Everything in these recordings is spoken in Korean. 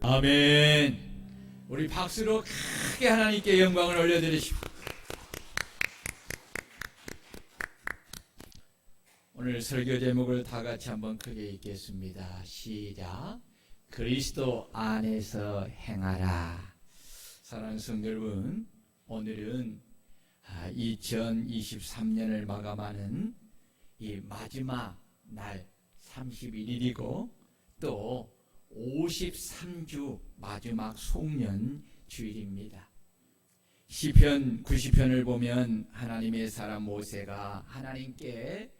아멘. 우리 박수로 크게 하나님께 영광을 올려드리십시오. 오늘 설교 제목을 다 같이 한번 크게 읽겠습니다. 시작. 그리스도 안에서 행하라. 사랑하는 성도 여러분, 오늘은 2023년을 마감하는 이 마지막 날 31일이고 또 53주 마지막 송년 주일입니다. 시편 90편을 보면 하나님의 사람 모세가 하나님께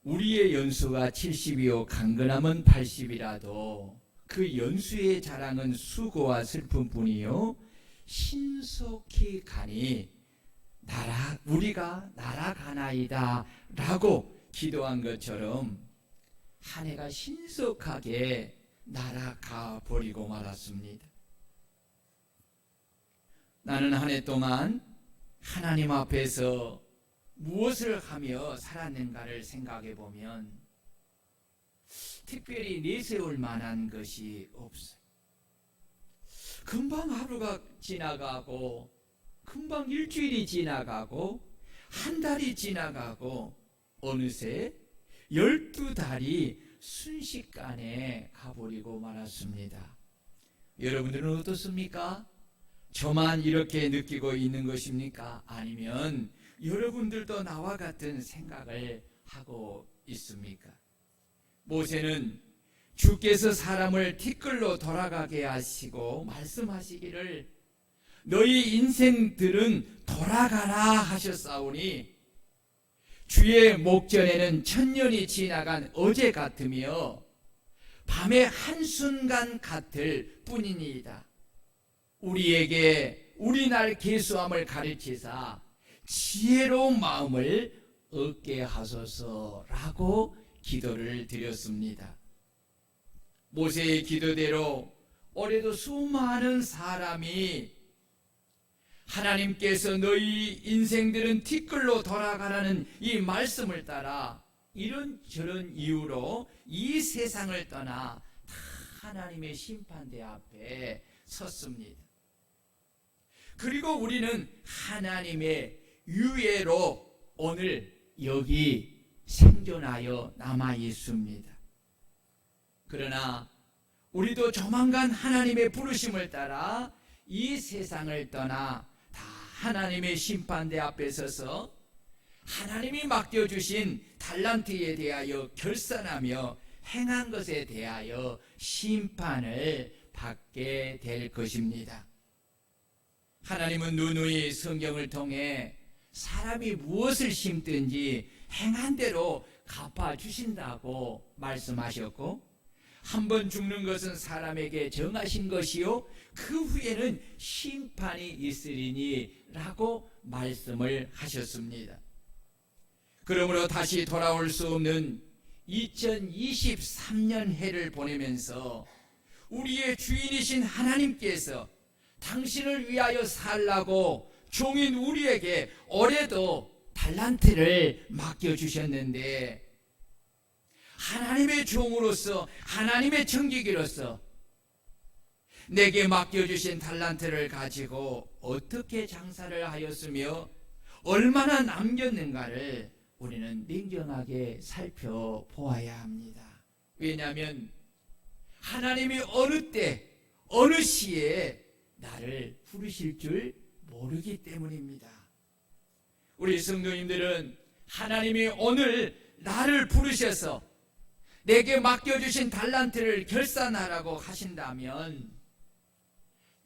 우리의 연수가 70이요 강건함은 80이라도 그 연수의 자랑은 수고와 슬픔뿐이요 신속히 가니 우리가 날아가나이다 라고 기도한 것처럼 한 해가 신속하게 날아가 버리고 말았습니다. 나는 한 해 동안 하나님 앞에서 무엇을 하며 살았는가를 생각해 보면 특별히 내세울 만한 것이 없어요. 금방 하루가 지나가고 금방 일주일이 지나가고 한 달이 지나가고 어느새 12달이 순식간에 가버리고 말았습니다. 여러분들은 어떻습니까? 저만 이렇게 느끼고 있는 것입니까? 아니면 여러분들도 나와 같은 생각을 하고 있습니까? 모세는 주께서 사람을 티끌로 돌아가게 하시고 말씀하시기를 너희 인생들은 돌아가라 하셨사오니 주의 목전에는 천년이 지나간 어제 같으며 밤의 한순간 같을 뿐이니이다. 우리에게 우리날 계수함을 가르치사 지혜로운 마음을 얻게 하소서라고 기도를 드렸습니다. 모세의 기도대로 올해도 수많은 사람이 하나님께서 너희 인생들은 티끌로 돌아가라는 이 말씀을 따라 이런저런 이유로 이 세상을 떠나 다 하나님의 심판대 앞에 섰습니다. 그리고 우리는 하나님의 유예로 오늘 여기 생존하여 남아 있습니다. 그러나 우리도 조만간 하나님의 부르심을 따라 이 세상을 떠나 다 하나님의 심판대 앞에 서서 하나님이 맡겨주신 달란트에 대하여 결산하며 행한 것에 대하여 심판을 받게 될 것입니다. 하나님은 누누이 성경을 통해 사람이 무엇을 심든지 행한 대로 갚아주신다고 말씀하셨고 한번 죽는 것은 사람에게 정하신 것이요 그 후에는 심판이 있으리니 라고 말씀을 하셨습니다. 그러므로 다시 돌아올 수 없는 2023년 해를 보내면서 우리의 주인이신 하나님께서 당신을 위하여 살라고 종인 우리에게 올해도 달란트를 맡겨주셨는데 하나님의 종으로서 하나님의 청지기로서 내게 맡겨주신 달란트를 가지고 어떻게 장사를 하였으며 얼마나 남겼는가를 우리는 냉정하게 살펴보아야 합니다. 왜냐하면 하나님이 어느 때 어느 시에 나를 부르실 줄 모르기 때문입니다. 우리 성도님들은 하나님이 오늘 나를 부르셔서 내게 맡겨주신 달란트를 결산하라고 하신다면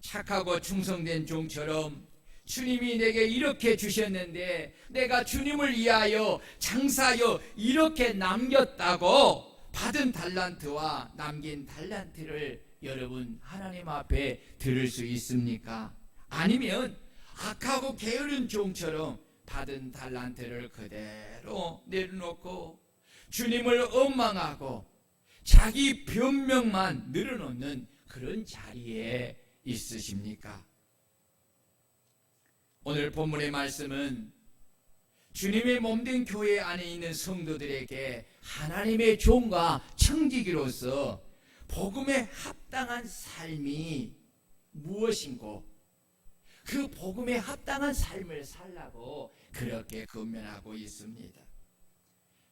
착하고 충성된 종처럼 주님이 내게 이렇게 주셨는데 내가 주님을 위하여 장사하여 이렇게 남겼다고 받은 달란트와 남긴 달란트를 여러분 하나님 앞에 들을 수 있습니까? 아니면 악하고 게으른 종처럼 받은 달란트를 그대로 내려놓고 주님을 원망하고 자기 변명만 늘어놓는 그런 자리에 있으십니까? 오늘 본문의 말씀은 주님의 몸된 교회 안에 있는 성도들에게 하나님의 종과 청지기로서 복음에 합당한 삶이 무엇인고 그 복음에 합당한 삶을 살라고 그렇게 권면하고 있습니다.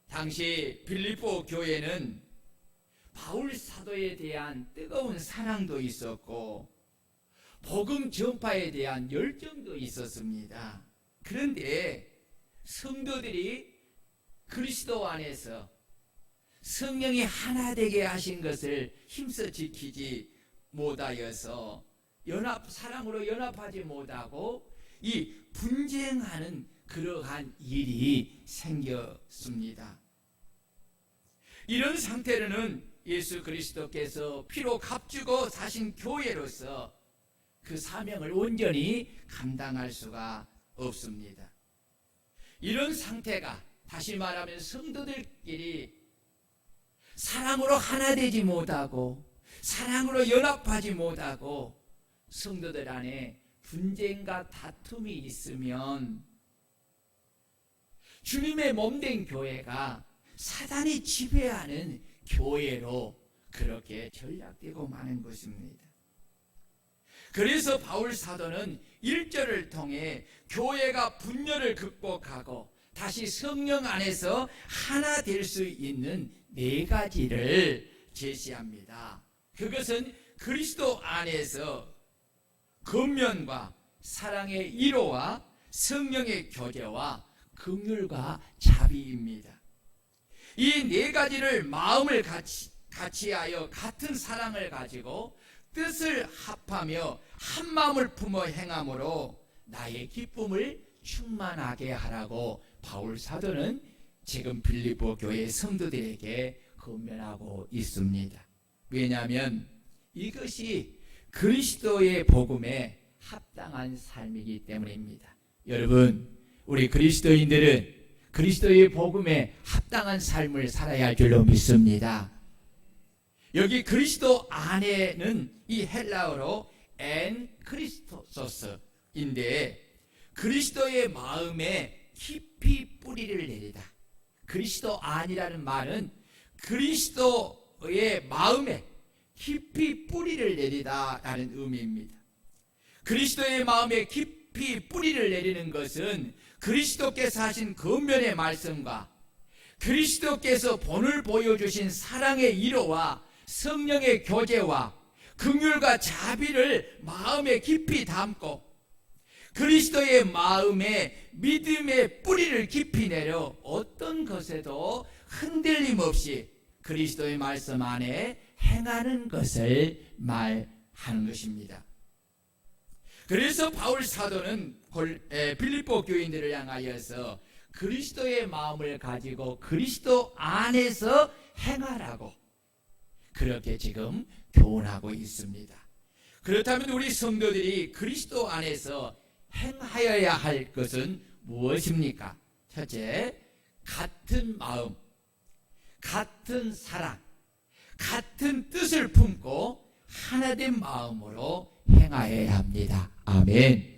당시 빌립보 교회는 바울 사도에 대한 뜨거운 사랑도 있었고 복음 전파에 대한 열정도 있었습니다. 그런데 성도들이 그리스도 안에서 성령이 하나 되게 하신 것을 힘써 지키지 못하여서 사랑으로 연합하지 못하고 이 분쟁하는 그러한 일이 생겼습니다. 이런 상태로는 예수 그리스도께서 피로 값주고 사신 교회로서 그 사명을 온전히 감당할 수가 없습니다. 이런 상태가 다시 말하면 성도들끼리 사랑으로 하나 되지 못하고 사랑으로 연합하지 못하고 성도들 안에 분쟁과 다툼이 있으면 주님의 몸된 교회가 사단이 지배하는 교회로 그렇게 전락되고 마는 것입니다. 그래서 바울 사도는 1절을 통해 교회가 분열을 극복하고 다시 성령 안에서 하나 될 수 있는 4가지를 제시합니다. 그것은 그리스도 안에서 권면과 사랑의 위로와 성령의 교제와 긍휼과 자비입니다. 이 4가지를 마음을 같이하여 같은 사랑을 가지고 뜻을 합하며 한 마음을 품어 행함으로 나의 기쁨을 충만하게 하라고 바울 사도는 지금 빌립보 교회 성도들에게 권면하고 있습니다. 왜냐하면 이것이 그리스도의 복음에 합당한 삶이기 때문입니다. 여러분, 우리 그리스도인들은 그리스도의 복음에 합당한 삶을 살아야 할 줄로 믿습니다. 여기 그리스도 안에는 이 헬라어로 엔 크리스토소스인데 그리스도의 마음에 깊이 뿌리를 내리다. 그리스도 안이라는 말은 그리스도의 마음에 깊이 뿌리를 내리다라는 의미입니다. 그리스도의 마음에 깊이 뿌리를 내리는 것은 그리스도께서 하신 권면의 말씀과 그리스도께서 본을 보여주신 사랑의 위로와 성령의 교제와 긍휼과 자비를 마음에 깊이 담고 그리스도의 마음에 믿음의 뿌리를 깊이 내려 어떤 것에도 흔들림 없이 그리스도의 말씀 안에 행하는 것을 말하는 것입니다. 그래서 바울 사도는 빌립보 교인들을 향하여서 그리스도의 마음을 가지고 그리스도 안에서 행하라고 그렇게 지금 교훈하고 있습니다. 그렇다면 우리 성도들이 그리스도 안에서 행하여야 할 것은 무엇입니까? 첫째, 같은 마음, 같은 사랑, 같은 뜻을 품고 하나된 마음으로 행하여야 합니다. 아멘.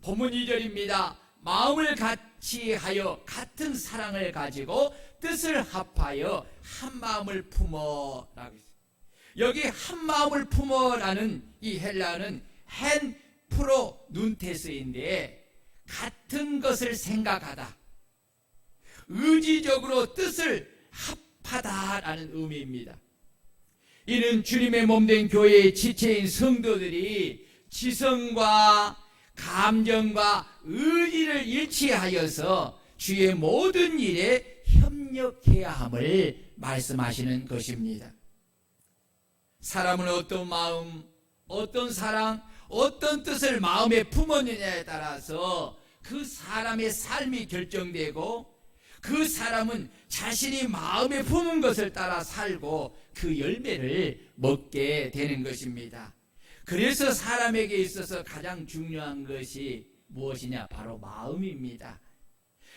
본문 2절입니다. 마음을 같이 하여 같은 사랑을 가지고 뜻을 합하여 한 마음을 품어라고 했어요. 여기 한 마음을 품어라는 이 헬라어는 헨 프로 눈테스인데 같은 것을 생각하다, 의지적으로 뜻을 합하다라는 의미입니다. 이는 주님의 몸된 교회의 지체인 성도들이 지성과 감정과 의지를 일치하여서 주의 모든 일에 협력해야 함을 말씀하시는 것입니다. 사람은 어떤 마음, 어떤 사랑, 어떤 뜻을 마음에 품었느냐에 따라서 그 사람의 삶이 결정되고 그 사람은 자신이 마음에 품은 것을 따라 살고 그 열매를 먹게 되는 것입니다. 그래서 사람에게 있어서 가장 중요한 것이 무엇이냐? 바로 마음입니다.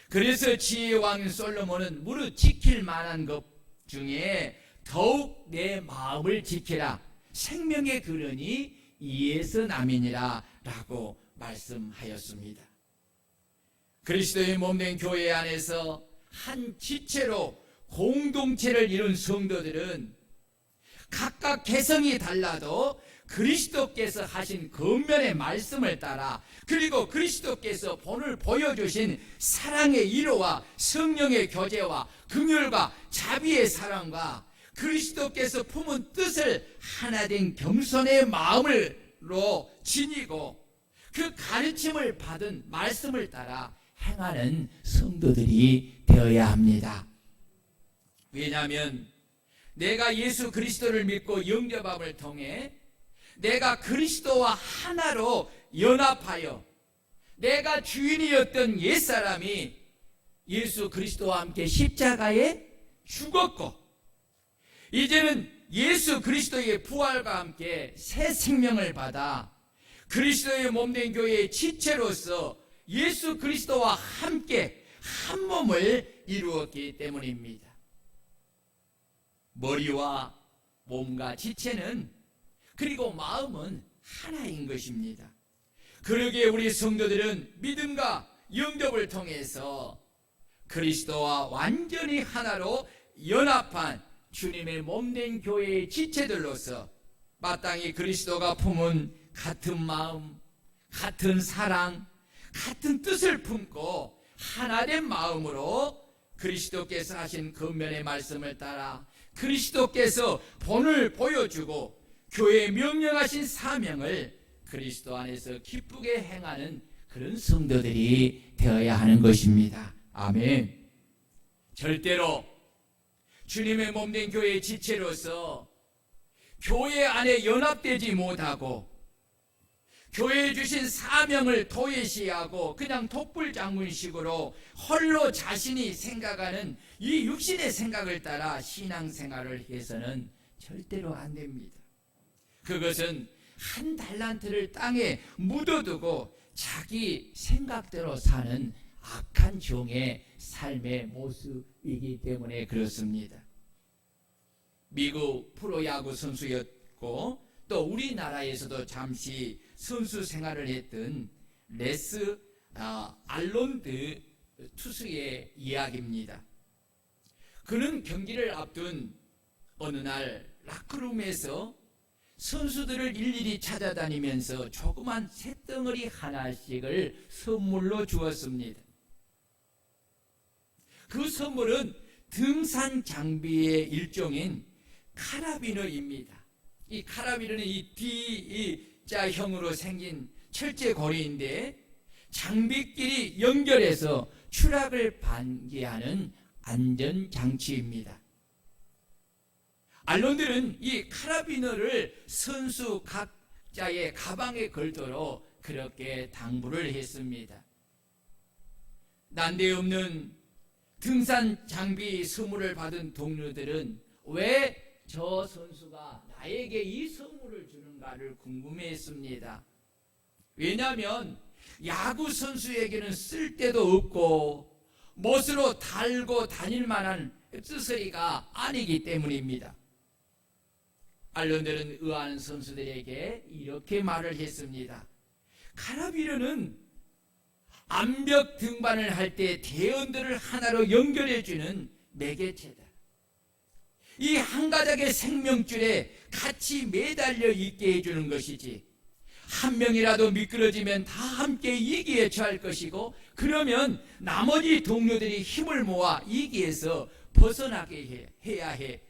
그래서 지혜의 왕인 솔로몬은 무릇 지킬 만한 것 중에 더욱 내 마음을 지키라. 생명의 근원이 이에서 남이니라 라고 말씀하였습니다. 그리스도의 몸된 교회 안에서 한 지체로 공동체를 이룬 성도들은 각각 개성이 달라도 그리스도께서 하신 겉면의 말씀을 따라, 그리고 그리스도께서 본을 보여주신 사랑의 이로와 성령의 교제와 긍휼과 자비의 사랑과 그리스도께서 품은 뜻을 하나된 겸손의 마음으로 지니고 그 가르침을 받은 말씀을 따라 행하는 성도들이 되어야 합니다. 왜냐하면 내가 예수 그리스도를 믿고 영접함을 통해 내가 그리스도와 하나로 연합하여 내가 주인이었던 옛사람이 예수 그리스도와 함께 십자가에 죽었고, 이제는 예수 그리스도의 부활과 함께 새 생명을 받아 그리스도의 몸된 교회의 지체로서 예수 그리스도와 함께 한 몸을 이루었기 때문입니다. 머리와 몸과 지체는, 그리고 마음은 하나인 것입니다. 그러기에 우리 성도들은 믿음과 영접을 통해서 그리스도와 완전히 하나로 연합한 주님의 몸된 교회의 지체들로서 마땅히 그리스도가 품은 같은 마음, 같은 사랑, 같은 뜻을 품고 하나된 마음으로 그리스도께서 하신 겉면의 말씀을 따라 그리스도께서 본을 보여주고 교회에 명령하신 사명을 그리스도 안에서 기쁘게 행하는 그런 성도들이 되어야 하는 것입니다. 아멘. 절대로 주님의 몸된 교회의 지체로서 교회 안에 연합되지 못하고 교회에 주신 사명을 도외시하고 그냥 독불장군식으로 홀로 자신이 생각하는 이 육신의 생각을 따라 신앙생활을 해서는 절대로 안 됩니다. 그것은 한 달란트를 땅에 묻어두고 자기 생각대로 사는 악한 종의 삶의 모습이기 때문에 그렇습니다. 미국 프로야구 선수였고 또 우리나라에서도 잠시 선수 생활을 했던 레스 알론드 투수의 이야기입니다. 그는 경기를 앞둔 어느 날 라커룸에서 선수들을 일일이 찾아다니면서 조그만 쇳덩어리 하나씩을 선물로 주었습니다. 그 선물은 등산 장비의 일종인 카라비너입니다. 이 카라비너는 이 D자형으로 생긴 철제 고리인데 장비끼리 연결해서 추락을 방지하는 안전장치입니다. 알론들은 이 카라비너를 선수 각자의 가방에 걸도록 그렇게 당부를 했습니다. 난데없는 등산 장비 선물을 받은 동료들은 왜 저 선수가 나에게 이 선물을 주는가를 궁금해했습니다. 왜냐하면 야구 선수에게는 쓸데도 없고 못으로 달고 다닐 만한 액세서리가 아니기 때문입니다. 알론들은 의아한 선수들에게 이렇게 말을 했습니다. 카라비너는 암벽 등반을 할 때 대원들을 하나로 연결해주는 매개체다. 이 한 가닥의 생명줄에 같이 매달려 있게 해주는 것이지, 한 명이라도 미끄러지면 다 함께 이기에 처할 것이고, 그러면 나머지 동료들이 힘을 모아 이기에서 벗어나게 해야 해.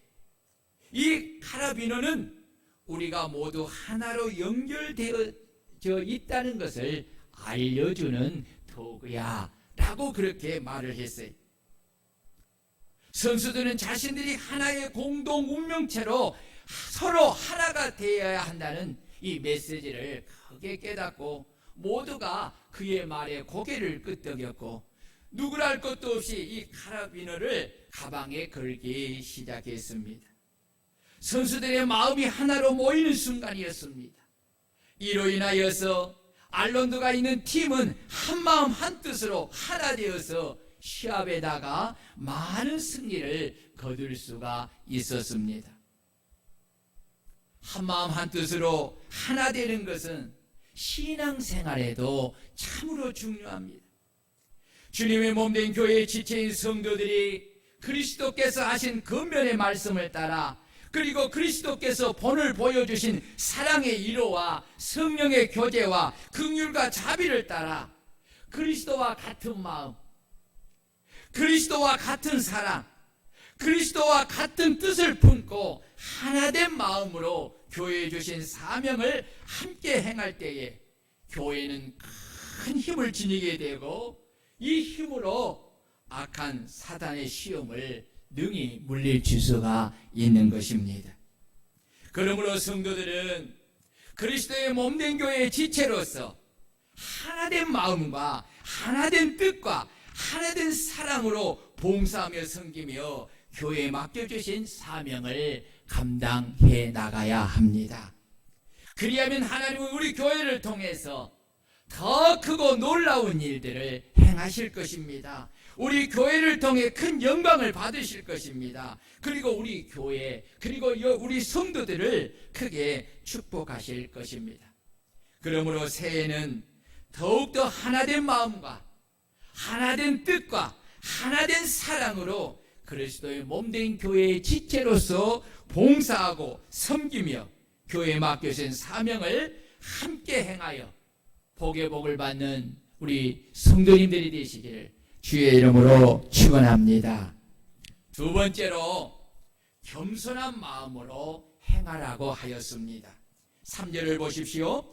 이 카라비너는 우리가 모두 하나로 연결되어 있다는 것을 알려주는 도구야 라고 그렇게 말을 했어요. 선수들은 자신들이 하나의 공동 운명체로 서로 하나가 되어야 한다는 이 메시지를 크게 깨닫고 모두가 그의 말에 고개를 끄덕였고 누구랄 것도 없이 이 카라비너를 가방에 걸기 시작했습니다. 선수들의 마음이 하나로 모이는 순간이었습니다. 이로 인하여서 알론드가 있는 팀은 한마음 한뜻으로 하나 되어서 시합에다가 많은 승리를 거둘 수가 있었습니다. 한마음 한뜻으로 하나 되는 것은 신앙생활에도 참으로 중요합니다. 주님의 몸된 교회의 지체인 성도들이 그리스도께서 하신 겉면의 말씀을 따라 그리고 그리스도께서 본을 보여주신 사랑의 이로와 성령의 교제와 긍휼과 자비를 따라 그리스도와 같은 마음, 그리스도와 같은 사랑, 그리스도와 같은 뜻을 품고 하나된 마음으로 교회에 주신 사명을 함께 행할 때에 교회는 큰 힘을 지니게 되고 이 힘으로 악한 사단의 시험을 능히 물리칠 수가 있는 것입니다. 그러므로 성도들은 그리스도의 몸된 교회의 지체로서 하나된 마음과 하나된 뜻과 하나된 사랑으로 봉사하며 섬기며 교회에 맡겨주신 사명을 감당해 나가야 합니다. 그리하면 하나님은 우리 교회를 통해서 더 크고 놀라운 일들을 행하실 것입니다. 우리 교회를 통해 큰 영광을 받으실 것입니다. 그리고 우리 교회, 그리고 우리 성도들을 크게 축복하실 것입니다. 그러므로 새해는 더욱더 하나된 마음과 하나된 뜻과 하나된 사랑으로 그리스도의 몸된 교회의 지체로서 봉사하고 섬기며 교회에 맡겨진 사명을 함께 행하여 복의 복을 받는 우리 성도님들이 되시기를 주의 이름으로 축원합니다. 두 번째로 겸손한 마음으로 행하라고 하였습니다. 3절을 보십시오.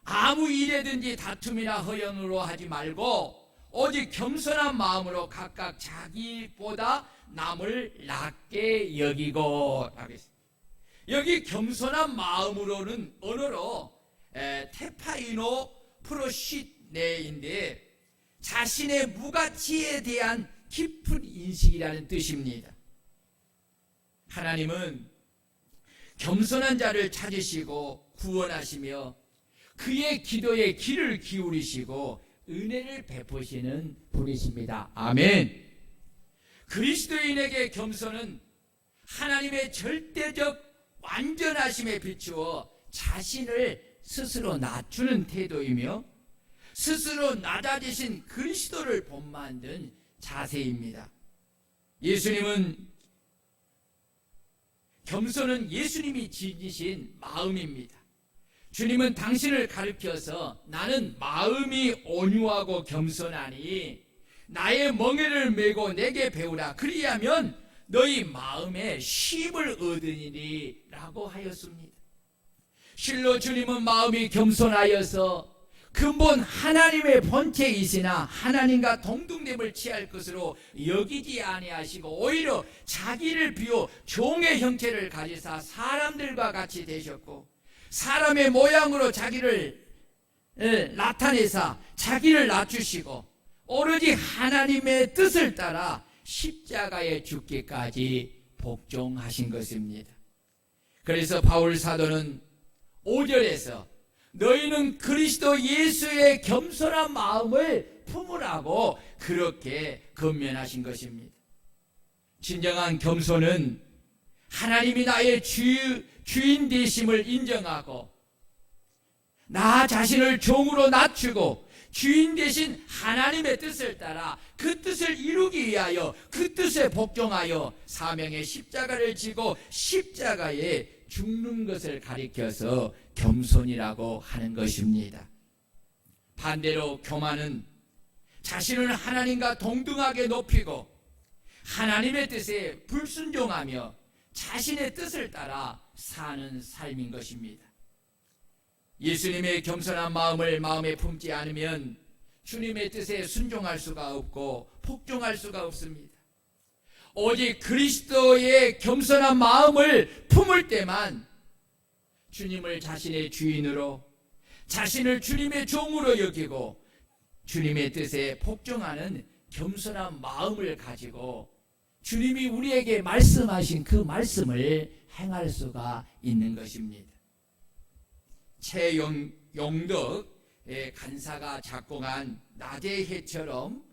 아무 일에든지 다툼이나 허영으로 하지 말고 오직 겸손한 마음으로 각각 자기보다 남을 낮게 여기고. 여기 겸손한 마음으로는 언어로 테파이노 프로시네인데 자신의 무가치에 대한 깊은 인식이라는 뜻입니다. 하나님은 겸손한 자를 찾으시고 구원하시며 그의 기도에 귀를 기울이시고 은혜를 베푸시는 분이십니다. 아멘. 그리스도인에게 겸손은 하나님의 절대적 완전하심에 비추어 자신을 스스로 낮추는 태도이며 스스로 낮아지신 그리스도를 본받는 자세입니다. 겸손은 예수님이 지니신 마음입니다. 주님은 당신을 가르쳐서 나는 마음이 온유하고 겸손하니 나의 멍에를 메고 내게 배우라. 그리하면 너희 마음에 쉼을 얻으니리 라고 하였습니다. 실로 주님은 마음이 겸손하여서 근본 하나님의 본체이시나 하나님과 동등됨을 취할 것으로 여기지 아니하시고 오히려 자기를 비워 종의 형체를 가지사 사람들과 같이 되셨고 사람의 모양으로 자기를 나타내사 자기를 낮추시고 오로지 하나님의 뜻을 따라 십자가에 죽기까지 복종하신 것입니다. 그래서 바울 사도는 5절에서 너희는 그리스도 예수의 겸손한 마음을 품으라고 그렇게 권면하신 것입니다. 진정한 겸손은 하나님이 나의 주인 되심을 인정하고 나 자신을 종으로 낮추고 주인 되신 하나님의 뜻을 따라 그 뜻을 이루기 위하여 그 뜻에 복종하여 사명의 십자가를 지고 십자가에 죽는 것을 가리켜서 겸손이라고 하는 것입니다. 반대로 교만은 자신을 하나님과 동등하게 높이고 하나님의 뜻에 불순종하며 자신의 뜻을 따라 사는 삶인 것입니다. 예수님의 겸손한 마음을 마음에 품지 않으면 주님의 뜻에 순종할 수가 없고 복종할 수가 없습니다. 오직 그리스도의 겸손한 마음을 품을 때만 주님을 자신의 주인으로 자신을 주님의 종으로 여기고 주님의 뜻에 복종하는 겸손한 마음을 가지고 주님이 우리에게 말씀하신 그 말씀을 행할 수가 있는 것입니다. 최용덕의 간사가 작곡한 낮의 해처럼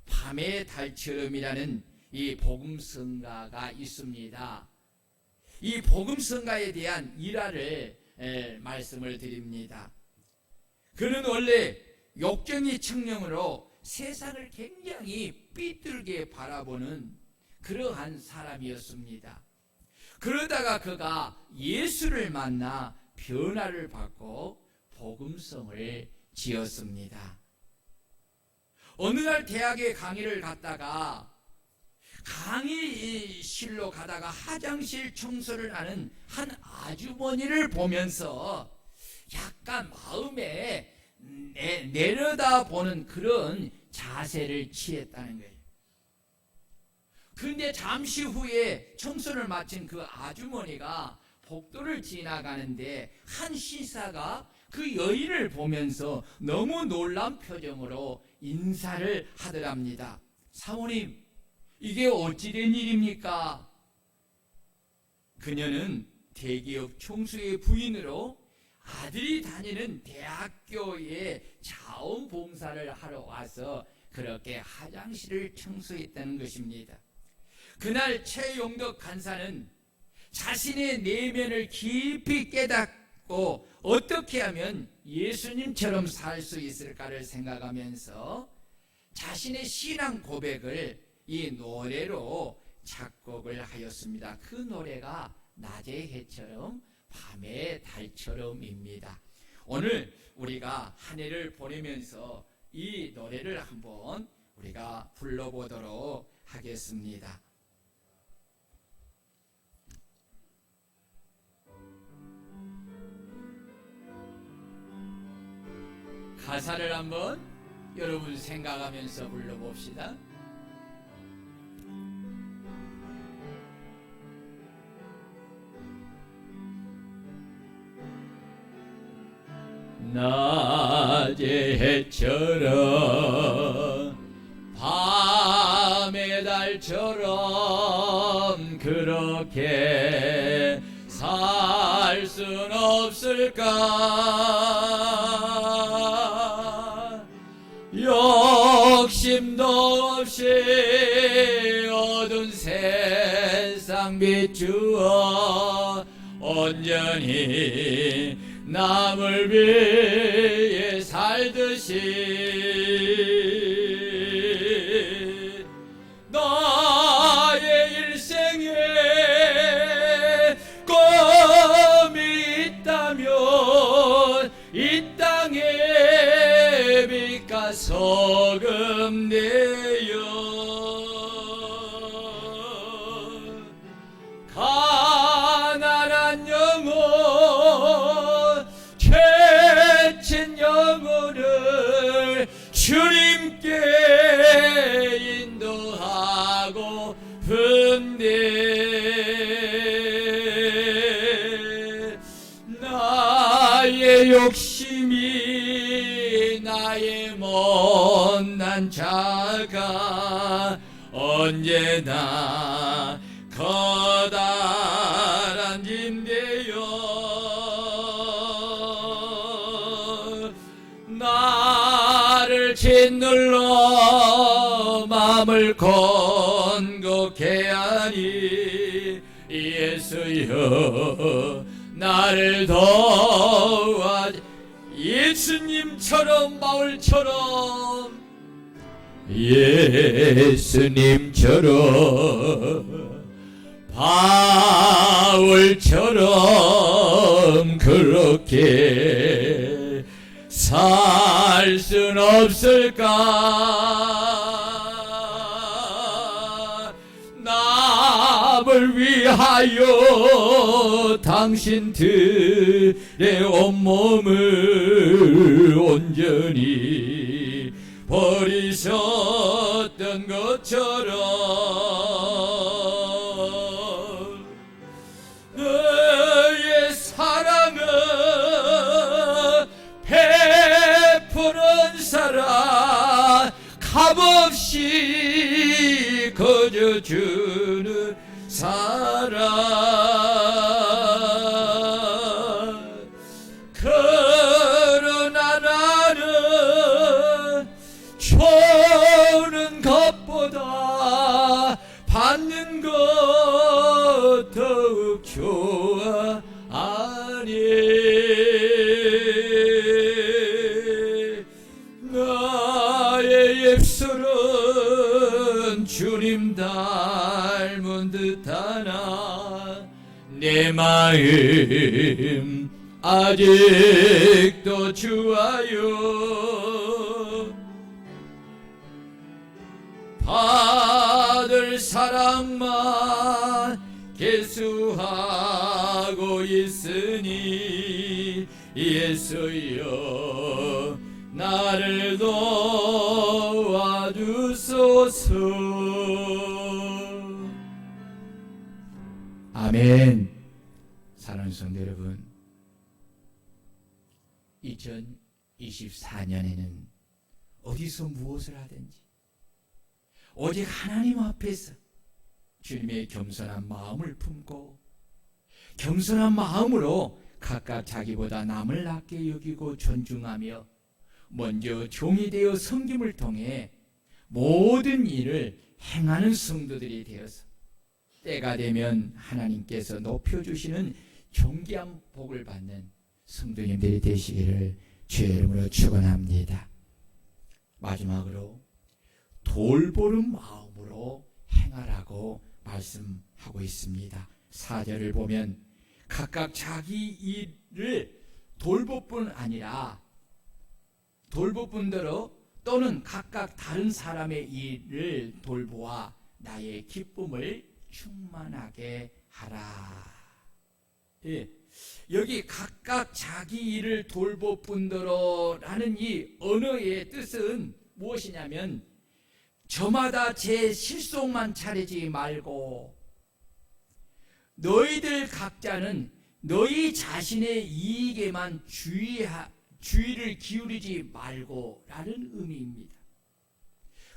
밤의 달처럼이라는 이 복음성가가 있습니다. 이 복음성가에 대한 일화를 말씀을 드립니다. 그는 원래 욕쟁이 청년으로 세상을 굉장히 삐뚤게 바라보는 그러한 사람이었습니다. 그러다가 그가 예수를 만나 변화를 받고 복음성을 지었습니다. 어느 날 대학에 강의를 갔다가 강의실로 가다가 화장실 청소를 하는 한 아주머니를 보면서 약간 마음에 내려다보는 그런 자세를 취했다는 거예요. 근데 잠시 후에 청소를 마친 그 아주머니가 복도를 지나가는데 한 시사가 그 여인을 보면서 너무 놀란 표정으로 인사를 하더랍니다. 사모님, 이게 어찌된 일입니까? 그녀는 대기업 총수의 부인으로 아들이 다니는 대학교에 자원봉사를 하러 와서 그렇게 화장실을 청소했다는 것입니다. 그날 최용덕 간사는 자신의 내면을 깊이 깨닫고 어떻게 하면 예수님처럼 살 수 있을까를 생각하면서 자신의 신앙 고백을 이 노래로 작곡을 하였습니다. 그 노래가 낮의 해처럼 밤의 달처럼입니다. 오늘 우리가 한 해를 보내면서 이 노래를 한번 우리가 불러보도록 하겠습니다. 가사를 한번 여러분 생각하면서 불러봅시다. 낮의 해처럼 밤의 달처럼 그렇게 살 순 없을까? 욕심도 없이 어두운 세상 비추어 온전히 남을 위해 살듯이 나의 일생에 꿈이 있다면 이 땅에 빛과 소금 되어 가난한 영혼 죄친 영혼을 주님께 인도하고 분대 나의 욕심이 나의 못난 자가 언제나 커다란 짐되어 나를 짓눌러 마음을 건고케 하니 예수여 나를 도와 예수님처럼 바울처럼 예수님처럼 바울처럼 그렇게 살 순 없을까? 남을 위하여 당신들의 온몸을 온전히 버리셨던 것처럼 너의 사랑은 베푸는 사랑 값없이 거저주는 사랑 그러나 나는 주는 것보다 받는 것 더욱 좋아하니 나의 입술은 주님 닮은 듯하나 내 마음 아직도 주하여 받을 사랑만 계수하고 있으니 예수여 나를 도와주소서. 아멘. 사랑하는 성도 여러분, 2024년에는 어디서 무엇을 하든지 오직 하나님 앞에서 주님의 겸손한 마음을 품고 겸손한 마음으로 각각 자기보다 남을 낮게 여기고 존중하며 먼저 종이 되어 섬김을 통해 모든 일을 행하는 성도들이 되어서 때가 되면 하나님께서 높여주시는 존귀한 복을 받는 성도님들이 되시기를 주의 이름으로 축원합니다. 마지막으로 돌보는 마음으로 행하라고 말씀하고 있습니다. 4절을 보면 각각 자기 일을 돌볼 뿐 아니라 돌볼 뿐더러 또는 각각 다른 사람의 일을 돌보아 나의 기쁨을 충만하게 하라. 예, 여기 각각 자기 일을 돌볼 뿐더러 라는 이 언어의 뜻은 무엇이냐면 저마다 제 실속만 차리지 말고 너희들 각자는 너희 자신의 이익에만 주의를 기울이지 말고 라는 의미입니다.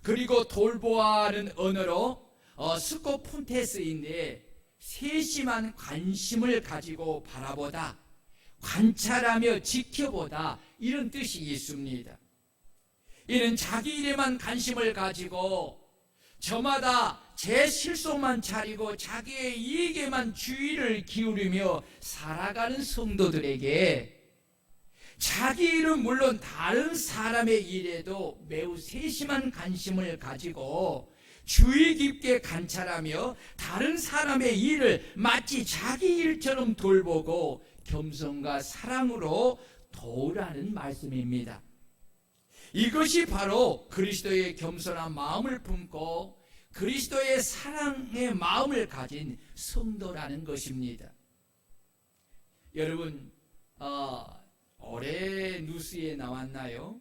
그리고 돌보아는 언어로 스코폰테스인데 세심한 관심을 가지고 바라보다, 관찰하며 지켜보다 이런 뜻이 있습니다. 이는 자기 일에만 관심을 가지고 저마다 제 실속만 차리고 자기의 이익에만 주의를 기울이며 살아가는 성도들에게 자기 일은 물론 다른 사람의 일에도 매우 세심한 관심을 가지고 주의 깊게 관찰하며 다른 사람의 일을 마치 자기 일처럼 돌보고 겸손과 사랑으로 도우라는 말씀입니다. 이것이 바로 그리스도의 겸손한 마음을 품고 그리스도의 사랑의 마음을 가진 성도라는 것입니다. 여러분, 올해 뉴스에 나왔나요?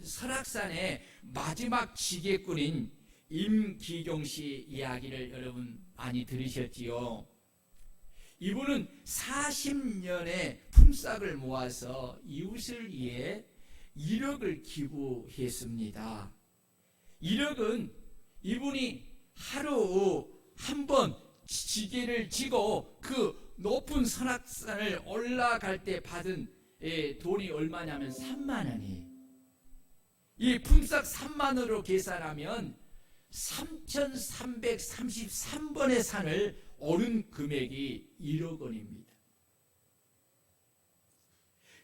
설악산의 마지막 지게꾼인 임기경 씨 이야기를 여러분 많이 들으셨지요? 이분은 40년의 품삯을 모아서 이웃을 위해 1억을 기부했습니다. 1억은 이분이 하루 한 번 지게를 지고 그 높은 설악산을 올라갈 때 받은 돈이 얼마냐면 3만 원이에요. 이 품삯 3만 원으로 계산하면 3,333번의 산을 오른 금액이 1억 원입니다.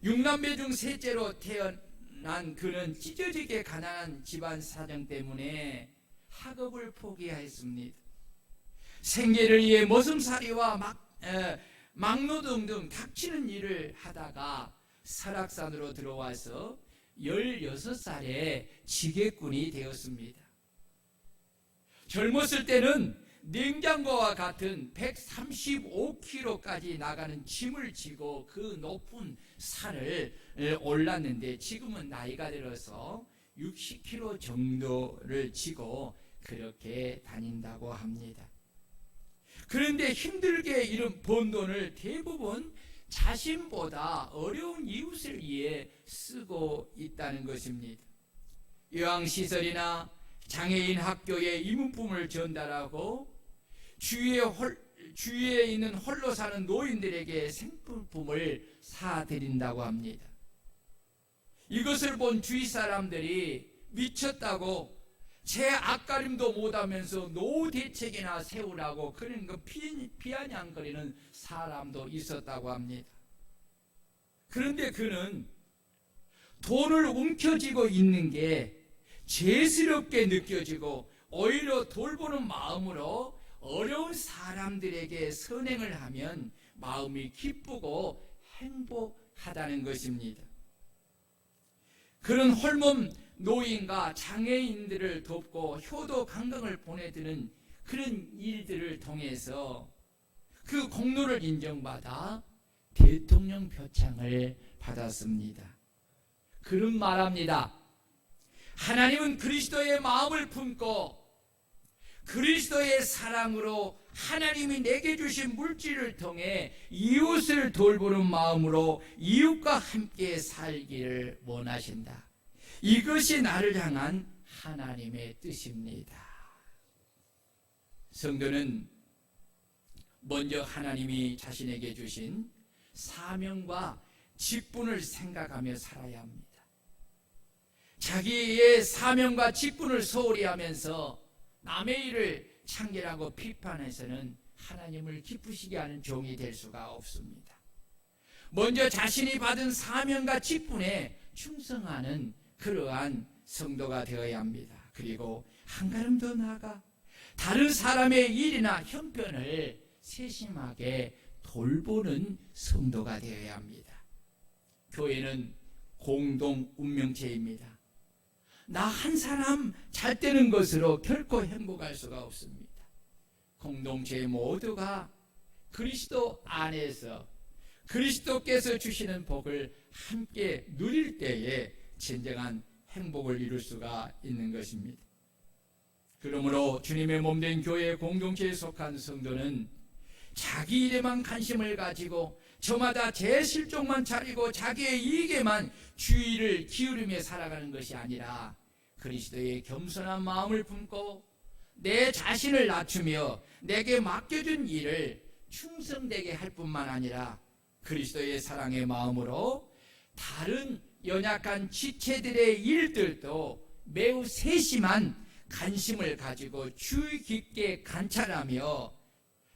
6남매 중 셋째로 태어난 그는 찢어지게 가난한 집안 사정 때문에 학업을 포기하였습니다. 생계를 위해 머슴살이와 막노동 등 닥치는 일을 하다가 설악산으로 들어와서 16살에 지게꾼이 되었습니다. 젊었을 때는 냉장고와 같은 135kg까지 나가는 짐을 지고 그 높은 산을 올랐는데 지금은 나이가 들어서 60kg 정도를 지고 그렇게 다닌다고 합니다. 그런데 힘들게 이런 번 돈을 대부분 자신보다 어려운 이웃을 위해 쓰고 있다는 것입니다. 요양시설이나 장애인 학교에 이문품을 전달하고 주위에 있는 홀로 사는 노인들에게 생필품을 사드린다고 합니다. 이것을 본 주위 사람들이 미쳤다고 제 앞가림도 못하면서 노후 대책이나 세우라고 그런 거 비아냥거리는 사람도 있었다고 합니다. 그런데 그는 돈을 움켜쥐고 있는 게 죄스럽게 느껴지고 오히려 돌보는 마음으로 어려운 사람들에게 선행을 하면 마음이 기쁘고 행복하다는 것입니다. 그런 홀몸 노인과 장애인들을 돕고 효도 관광을 보내드는 그런 일들을 통해서 그 공로를 인정받아 대통령 표창을 받았습니다. 그런 말합니다. 하나님은 그리스도의 마음을 품고 그리스도의 사랑으로 하나님이 내게 주신 물질을 통해 이웃을 돌보는 마음으로 이웃과 함께 살기를 원하신다. 이것이 나를 향한 하나님의 뜻입니다. 성도는 먼저 하나님이 자신에게 주신 사명과 직분을 생각하며 살아야 합니다. 자기의 사명과 직분을 소홀히 하면서 남의 일을 창렬하고 비판해서는 하나님을 기쁘시게 하는 종이 될 수가 없습니다. 먼저 자신이 받은 사명과 직분에 충성하는 그러한 성도가 되어야 합니다. 그리고 한 걸음 더 나아가 다른 사람의 일이나 형편을 세심하게 돌보는 성도가 되어야 합니다. 교회는 공동 운명체입니다. 나 한 사람 잘 되는 것으로 결코 행복할 수가 없습니다. 공동체 모두가 그리스도 안에서 그리스도께서 주시는 복을 함께 누릴 때에 진정한 행복을 이룰 수가 있는 것입니다. 그러므로 주님의 몸된 교회 공동체에 속한 성도는 자기 일에만 관심을 가지고 저마다 제 실족만 차리고 자기의 이익에만 주의를 기울이며 살아가는 것이 아니라 그리스도의 겸손한 마음을 품고 내 자신을 낮추며 내게 맡겨준 일을 충성되게 할 뿐만 아니라 그리스도의 사랑의 마음으로 다른 연약한 지체들의 일들도 매우 세심한 관심을 가지고 주의 깊게 관찰하며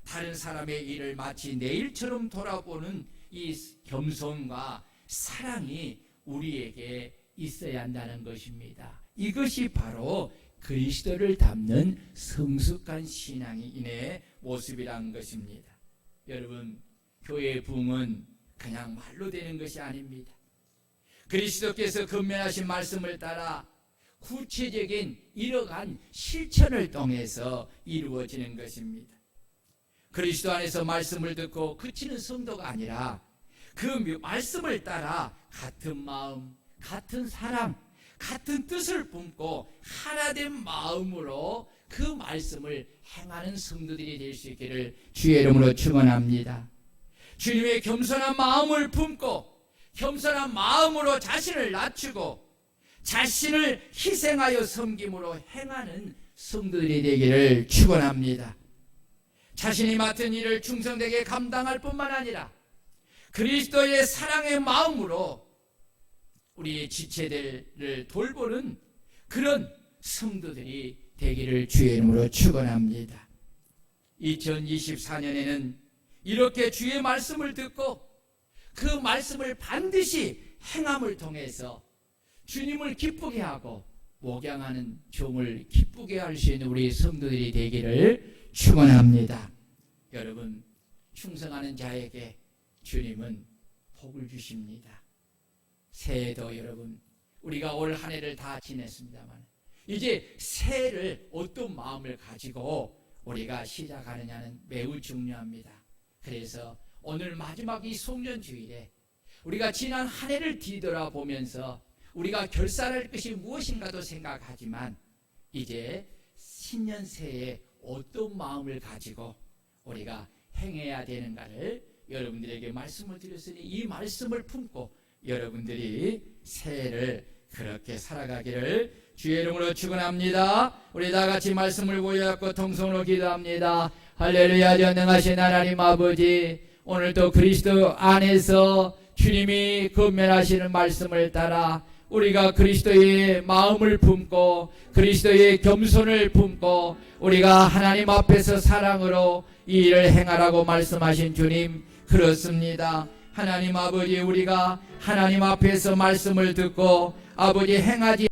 다른 사람의 일을 마치 내 일처럼 돌아보는 이 겸손과 사랑이 우리에게 있어야 한다는 것입니다. 이것이 바로 그리스도를 닮는 성숙한 신앙인의 모습이라는 것입니다. 여러분, 교회의 부흥은 그냥 말로 되는 것이 아닙니다. 그리스도께서 권면하신 말씀을 따라 구체적인 이러한 실천을 통해서 이루어지는 것입니다. 그리스도 안에서 말씀을 듣고 그치는 성도가 아니라 그 말씀을 따라 같은 마음, 같은 사랑, 같은 뜻을 품고 하나된 마음으로 그 말씀을 행하는 성도들이 될 수 있기를 주의 이름으로 축원합니다. 주님의 겸손한 마음을 품고 겸손한 마음으로 자신을 낮추고 자신을 희생하여 섬김으로 행하는 성도들이 되기를 축원합니다. 자신이 맡은 일을 충성되게 감당할 뿐만 아니라 그리스도의 사랑의 마음으로 우리의 지체들을 돌보는 그런 성도들이 되기를 주의 이름으로 축원합니다. 2024년에는 이렇게 주의 말씀을 듣고 그 말씀을 반드시 행함을 통해서 주님을 기쁘게 하고 목양하는 종을 기쁘게 할 수 있는 우리 성도들이 되기를 축원합니다. 여러분, 충성하는 자에게 주님은 복을 주십니다. 새해도 여러분, 우리가 올 한 해를 다 지냈습니다만 이제 새해를 어떤 마음을 가지고 우리가 시작하느냐는 매우 중요합니다. 그래서 오늘 마지막 이 송년주일에 우리가 지난 한 해를 뒤돌아보면서 우리가 결산할 것이 무엇인가도 생각하지만 이제 신년 새해에 어떤 마음을 가지고 우리가 행해야 되는가를 여러분들에게 말씀을 드렸으니 이 말씀을 품고 여러분들이 새해를 그렇게 살아가기를 주의 이름으로 축원합니다. 우리 다 같이 말씀을 보여잡고 통성으로 기도합니다. 할렐루야. 전능하신 하나님 아버지, 오늘도 그리스도 안에서 주님이 권면하시는 말씀을 따라 우리가 그리스도의 마음을 품고 그리스도의 겸손을 품고 우리가 하나님 앞에서 사랑으로 이 일을 행하라고 말씀하신 주님, 그렇습니다. 하나님 아버지, 우리가 하나님 앞에서 말씀을 듣고 아버지 행하지